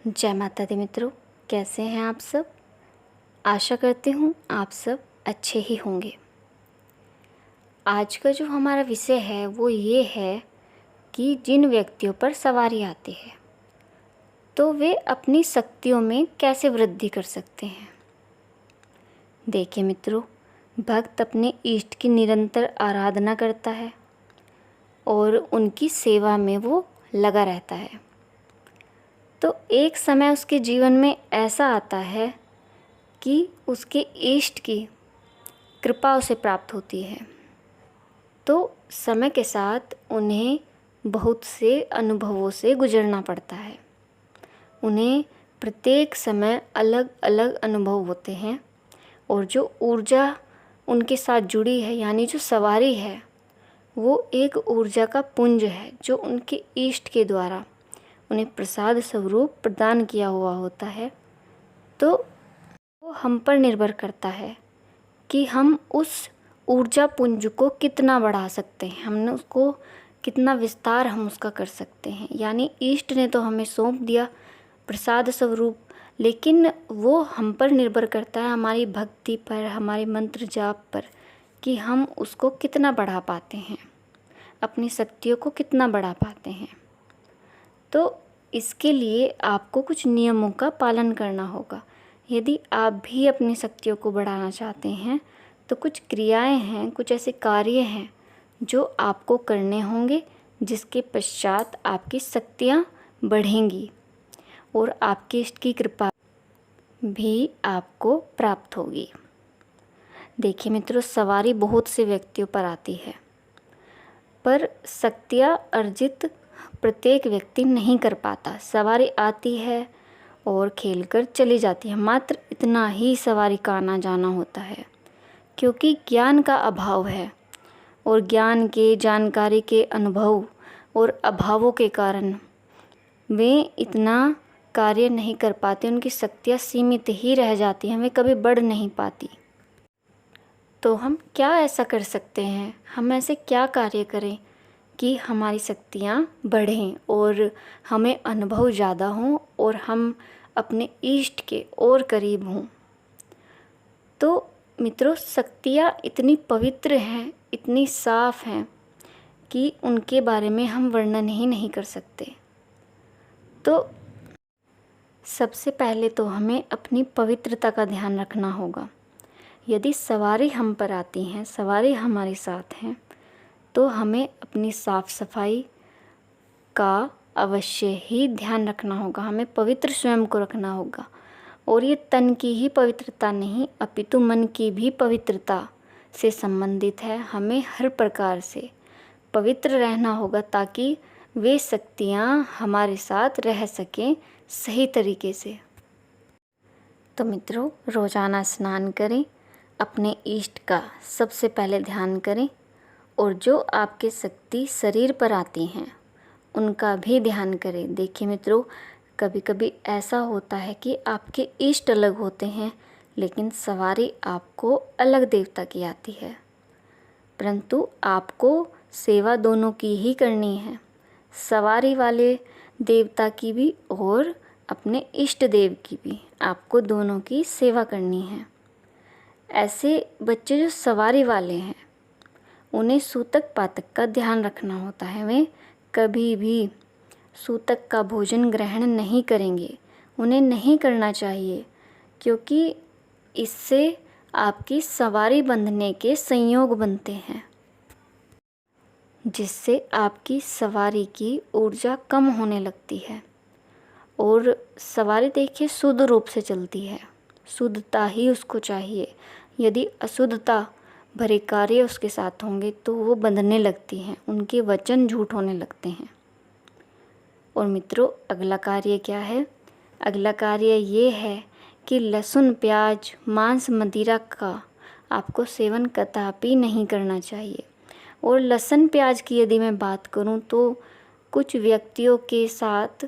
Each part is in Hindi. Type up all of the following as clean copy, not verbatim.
जय माता दी मित्रों, कैसे हैं आप सब। आशा करती हूँ आप सब अच्छे ही होंगे। आज का जो हमारा विषय है वो ये है कि जिन व्यक्तियों पर सवारी आती है तो वे अपनी शक्तियों में कैसे वृद्धि कर सकते हैं। देखिए मित्रों, भक्त अपने इष्ट की निरंतर आराधना करता है और उनकी सेवा में वो लगा रहता है। तो एक समय उसके जीवन में ऐसा आता है कि उसके इष्ट की कृपा उसे प्राप्त होती है। तो समय के साथ उन्हें बहुत से अनुभवों से गुजरना पड़ता है। उन्हें प्रत्येक समय अलग अलग अनुभव होते हैं और जो ऊर्जा उनके साथ जुड़ी है, यानी जो सवारी है, वो एक ऊर्जा का पुंज है जो उनके इष्ट के द्वारा उन्हें प्रसाद स्वरूप प्रदान किया हुआ होता है। तो वो हम पर निर्भर करता है कि हम उस ऊर्जा पुंज को कितना बढ़ा सकते हैं, हमने उसको कितना विस्तार हम उसका कर सकते हैं। यानी इष्ट ने तो हमें सौंप दिया प्रसाद स्वरूप, लेकिन वो हम पर निर्भर करता है, हमारी भक्ति पर, हमारे मंत्र जाप पर, कि हम उसको कितना बढ़ा पाते हैं, अपनी शक्तियों को कितना बढ़ा पाते हैं। तो इसके लिए आपको कुछ नियमों का पालन करना होगा। यदि आप भी अपनी शक्तियों को बढ़ाना चाहते हैं तो कुछ क्रियाएं हैं, कुछ ऐसे कार्य हैं जो आपको करने होंगे, जिसके पश्चात आपकी शक्तियां बढ़ेंगी और आपके इष्ट की कृपा भी आपको प्राप्त होगी। देखिए मित्रों, सवारी बहुत से व्यक्तियों पर आती है, पर शक्तियाँ अर्जित प्रत्येक व्यक्ति नहीं कर पाता। सवारी आती है और खेलकर चली जाती है, मात्र इतना ही सवारी का आना जाना होता है, क्योंकि ज्ञान का अभाव है और ज्ञान के, जानकारी के अनुभव और अभावों के कारण वे इतना कार्य नहीं कर पाते। उनकी शक्तियाँ सीमित ही रह जाती हैं, वे कभी बढ़ नहीं पाती। तो हम क्या ऐसा कर सकते हैं, हम ऐसे क्या कार्य करें कि हमारी शक्तियाँ बढ़ें और हमें अनुभव ज़्यादा हों और हम अपने इष्ट के और करीब हों। तो मित्रों, शक्तियाँ इतनी पवित्र हैं, इतनी साफ हैं कि उनके बारे में हम वर्णन ही नहीं कर सकते। तो सबसे पहले तो हमें अपनी पवित्रता का ध्यान रखना होगा। यदि सवारी हम पर आती हैं, सवारी हमारे साथ हैं, तो हमें अपनी साफ सफाई का अवश्य ही ध्यान रखना होगा। हमें पवित्र स्वयं को रखना होगा, और ये तन की ही पवित्रता नहीं, अपितु मन की भी पवित्रता से संबंधित है। हमें हर प्रकार से पवित्र रहना होगा ताकि वे शक्तियाँ हमारे साथ रह सकें सही तरीके से। तो मित्रों, रोज़ाना स्नान करें, अपने इष्ट का सबसे पहले ध्यान करें, और जो आपके शक्ति शरीर पर आती हैं उनका भी ध्यान करें। देखिए मित्रों, कभी कभी ऐसा होता है कि आपके इष्ट अलग होते हैं, लेकिन सवारी आपको अलग देवता की आती है, परंतु आपको सेवा दोनों की ही करनी है, सवारी वाले देवता की भी और अपने इष्ट देव की भी। आपको दोनों की सेवा करनी है। ऐसे बच्चे जो सवारी वाले हैं उन्हें सूतक पातक का ध्यान रखना होता है। वे कभी भी सूतक का भोजन ग्रहण नहीं करेंगे, उन्हें नहीं करना चाहिए, क्योंकि इससे आपकी सवारी बंधने के संयोग बनते हैं, जिससे आपकी सवारी की ऊर्जा कम होने लगती है। और सवारी देखिए शुद्ध रूप से चलती है, शुद्धता ही उसको चाहिए। यदि अशुद्धता भरे कार्य उसके साथ होंगे तो वो बंधने लगती हैं, उनके वचन झूठ होने लगते हैं। और मित्रों, अगला कार्य क्या है? अगला कार्य ये है कि लहसुन, प्याज, मांस, मदिरा का आपको सेवन कदापि नहीं करना चाहिए। और लहसुन प्याज की यदि मैं बात करूं तो कुछ व्यक्तियों के साथ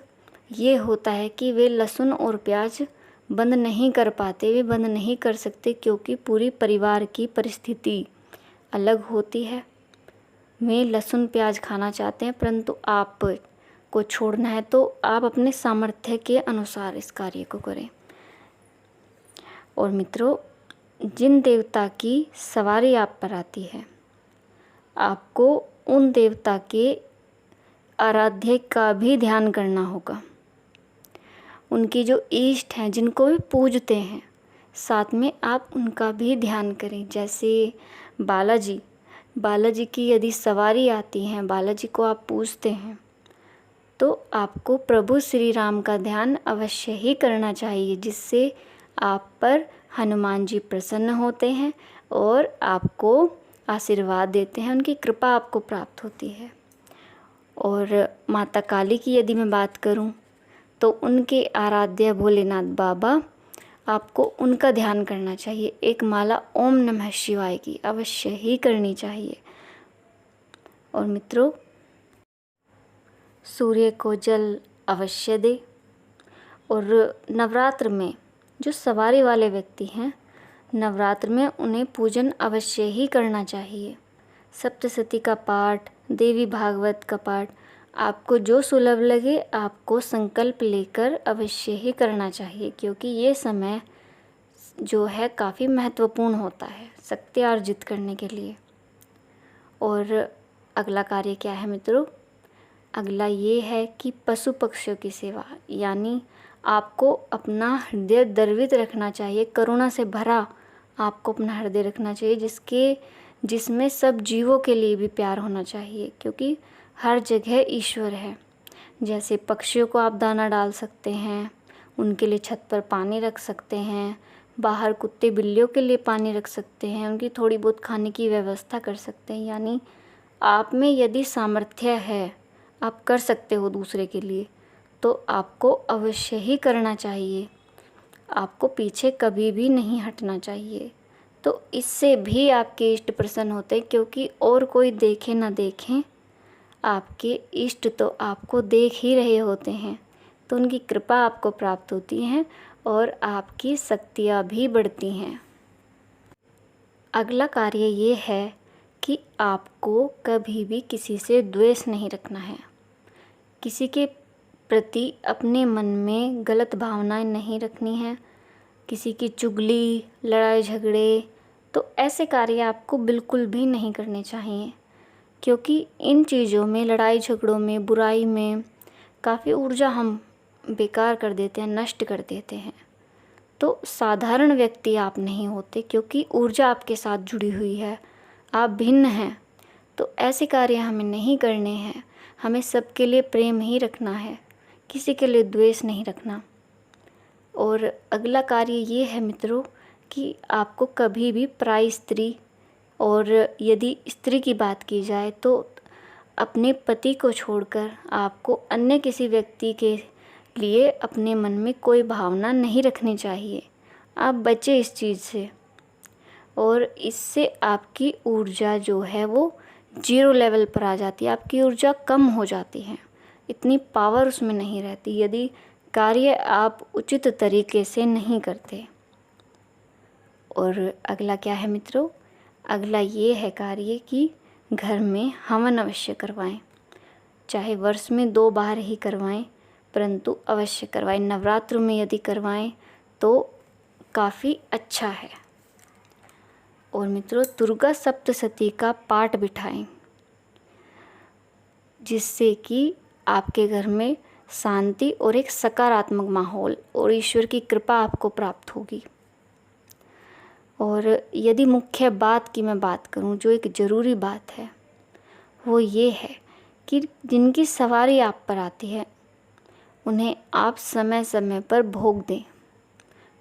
ये होता है कि वे लहसुन और प्याज बंद नहीं कर पाते, वे बंद नहीं कर सकते, क्योंकि पूरी परिवार की परिस्थिति अलग होती है। वे लहसुन प्याज खाना चाहते हैं, परंतु आप आपको छोड़ना है तो आप अपने सामर्थ्य के अनुसार इस कार्य को करें। और मित्रों, जिन देवता की सवारी आप पर आती है, आपको उन देवता के आराध्य का भी ध्यान करना होगा। उनकी जो इष्ट हैं, जिनको भी पूजते हैं, साथ में आप उनका भी ध्यान करें। जैसे बालाजी की यदि सवारी आती है, बालाजी को आप पूजते हैं, तो आपको प्रभु श्री राम का ध्यान अवश्य ही करना चाहिए, जिससे आप पर हनुमान जी प्रसन्न होते हैं और आपको आशीर्वाद देते हैं, उनकी कृपा आपको प्राप्त होती है। और माता काली की यदि मैं बात करूं, तो उनके आराध्य भोलेनाथ बाबा, आपको उनका ध्यान करना चाहिए। एक माला ओम नमः शिवाय की अवश्य ही करनी चाहिए। और मित्रों, सूर्य को जल अवश्य दे। और नवरात्र में जो सवारी वाले व्यक्ति हैं, नवरात्र में उन्हें पूजन अवश्य ही करना चाहिए। सप्तशती का पाठ, देवी भागवत का पाठ, आपको जो सुलभ लगे आपको संकल्प लेकर अवश्य ही करना चाहिए, क्योंकि ये समय जो है काफ़ी महत्वपूर्ण होता है शक्ति अर्जित करने के लिए। और अगला कार्य क्या है मित्रों? अगला ये है कि पशु पक्षियों की सेवा, यानी आपको अपना हृदय द्रवित रखना चाहिए, करुणा से भरा आपको अपना हृदय रखना चाहिए, जिसमें सब जीवों के लिए भी प्यार होना चाहिए, क्योंकि हर जगह ईश्वर है। जैसे पक्षियों को आप दाना डाल सकते हैं, उनके लिए छत पर पानी रख सकते हैं, बाहर कुत्ते बिल्लियों के लिए पानी रख सकते हैं, उनकी थोड़ी बहुत खाने की व्यवस्था कर सकते हैं। यानी आप में यदि सामर्थ्य है, आप कर सकते हो दूसरे के लिए, तो आपको अवश्य ही करना चाहिए। आपको पीछे कभी भी नहीं हटना चाहिए। तो इससे भी आपके इष्ट प्रसन्न होते हैं, क्योंकि और कोई देखे ना देखें, आपके इष्ट तो आपको देख ही रहे होते हैं, तो उनकी कृपा आपको प्राप्त होती है और आपकी शक्तियाँ भी बढ़ती हैं। अगला कार्य ये है कि आपको कभी भी किसी से द्वेष नहीं रखना है। किसी के प्रति अपने मन में गलत भावनाएं नहीं रखनी है। किसी की चुगली, लड़ाई झगड़े, तो ऐसे कार्य आपको बिल्कुल भी नहीं करने चाहिए, क्योंकि इन चीज़ों में, लड़ाई झगड़ों में, बुराई में काफ़ी ऊर्जा हम बेकार कर देते हैं, नष्ट कर देते हैं। तो साधारण व्यक्ति आप नहीं होते, क्योंकि ऊर्जा आपके साथ जुड़ी हुई है, आप भिन्न हैं। तो ऐसे कार्य हमें नहीं करने हैं। हमें सबके लिए प्रेम ही रखना है, किसी के लिए द्वेष नहीं रखना। और अगला कार्य ये है मित्रों कि आपको कभी भी पराई स्त्री, और यदि स्त्री की बात की जाए तो अपने पति को छोड़कर आपको अन्य किसी व्यक्ति के लिए अपने मन में कोई भावना नहीं रखनी चाहिए। आप बचे इस चीज़ से, और इससे आपकी ऊर्जा जो है वो 0 लेवल पर आ जाती है। आपकी ऊर्जा कम हो जाती है, इतनी पावर उसमें नहीं रहती, यदि कार्य आप उचित तरीके से नहीं करते। और अगला क्या है मित्रों? अगला ये है कार्य कि घर में हवन अवश्य करवाएं। चाहे वर्ष में 2 बार ही करवाएं, परंतु अवश्य करवाएं। नवरात्र में यदि करवाएं तो काफ़ी अच्छा है। और मित्रों, दुर्गा सप्तशती का पाठ बिठाएं, जिससे कि आपके घर में शांति और एक सकारात्मक माहौल और ईश्वर की कृपा आपको प्राप्त होगी। और यदि मुख्य बात की मैं बात करूं, जो एक ज़रूरी बात है, वो ये है कि जिनकी सवारी आप पर आती है, उन्हें आप समय समय पर भोग दें।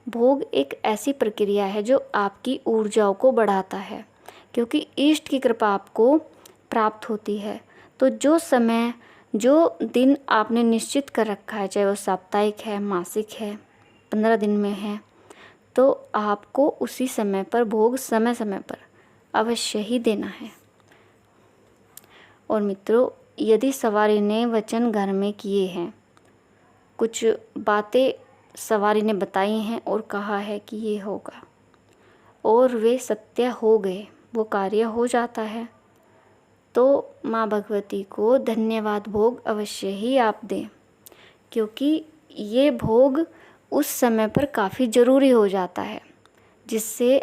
भोग एक ऐसी प्रक्रिया है जो आपकी ऊर्जाओं को बढ़ाता है, क्योंकि इष्ट की कृपा आपको प्राप्त होती है। तो जो समय, जो दिन आपने निश्चित कर रखा है, चाहे वो साप्ताहिक है, मासिक है, 15 दिन में है, तो आपको उसी समय पर भोग समय समय पर अवश्य ही देना है। और मित्रों, यदि सवारी ने वचन घर में किए हैं, कुछ बातें सवारी ने बताई हैं और कहा है कि ये होगा, और वे सत्य हो गए, वो कार्य हो जाता है, तो माँ भगवती को धन्यवाद भोग अवश्य ही आप दें, क्योंकि ये भोग उस समय पर काफ़ी ज़रूरी हो जाता है, जिससे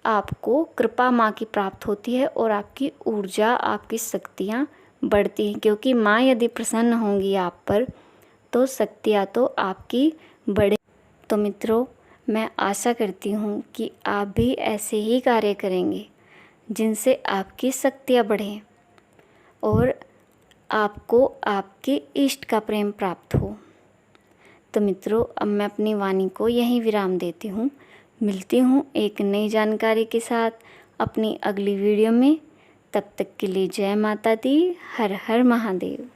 आपको कृपा माँ की प्राप्त होती है और आपकी ऊर्जा, आपकी शक्तियाँ बढ़ती हैं। क्योंकि माँ यदि प्रसन्न होंगी आप पर तो शक्तियाँ तो आपकी बढ़े। तो मित्रों, मैं आशा करती हूँ कि आप भी ऐसे ही कार्य करेंगे जिनसे आपकी शक्तियाँ बढ़ें और आपको आपके इष्ट का प्रेम प्राप्त हो। तो मित्रों, अब मैं अपनी वाणी को यहीं विराम देती हूँ। मिलती हूँ एक नई जानकारी के साथ अपनी अगली वीडियो में। तब तक के लिए जय माता दी, हर हर महादेव।